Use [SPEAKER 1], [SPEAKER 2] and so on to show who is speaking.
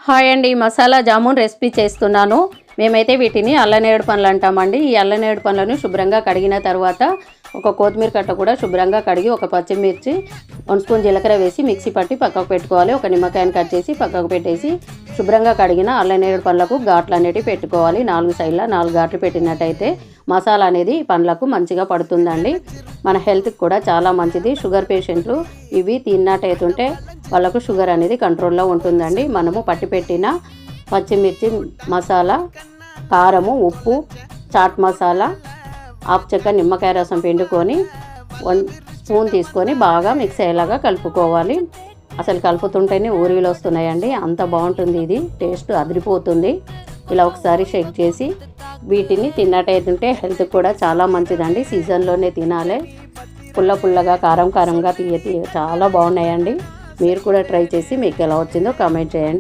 [SPEAKER 1] Hi అండి, masala jamun recipe చేస్తున్నాను. మేమైతే వీటిని అల్లనేరేడు పండ్లు అంటామండి. ఈ అల్లనేరేడు పండ్లను శుభ్రంగా కడిగిన తర్వాత ఒక కొత్తిమీర కట్ట కూడా శుభ్రంగా కడిగి ఒక పచ్చిమిర్చి 1 స్పూన్ జీలకర్ర వేసి మిక్సీ పట్టి పక్కకు పెట్టుకోవాలి. ఒక నిమ్మకాయను కట్ చేసి పక్కకు పెట్టేసి శుభ్రంగా కడిగిన అల్లనేరేడు పండ్లకు ఘాట్లు అనేటివి పెట్టుకోవాలి. 4 సైడ్ల 4 ఘాట్లు పెట్టినట్టయితే మసాలా అనేది పండ్లకు మంచిగా పడుతుందండి. మన హెల్త్కి కూడా చాలా మంచిది. షుగర్ పేషెంట్లు ఇవి తిన్నట్టయితుంటే వాళ్ళకు షుగర్ అనేది కంట్రోల్లో ఉంటుందండి. మనము పట్టిపెట్టిన పచ్చిమిర్చి మసాలా, కారము, ఉప్పు, చాట్ మసాలా, ఆకు చెక్క, నిమ్మకాయ రసం పిండుకొని 1 స్పూన్ తీసుకొని బాగా మిక్స్ అయ్యేలాగా కలుపుకోవాలి. అసలు కలుపుతుంటేనే ఊరిలు వస్తున్నాయండి, అంత బాగుంటుంది. ఇది టేస్ట్ అదిరిపోతుంది. ఇలా ఒకసారి షేక్ చేసి వీటిని తిన్నట్టయితుంటే హెల్త్కి కూడా చాలా మంచిదండి. సీజన్లోనే తినాలి. పుల్లగా కారంగా తీయ చాలా బాగున్నాయండి. మీరు కూడా ట్రై చేసి మీకు ఎలా వచ్చిందో కామెంట్ చేయండి.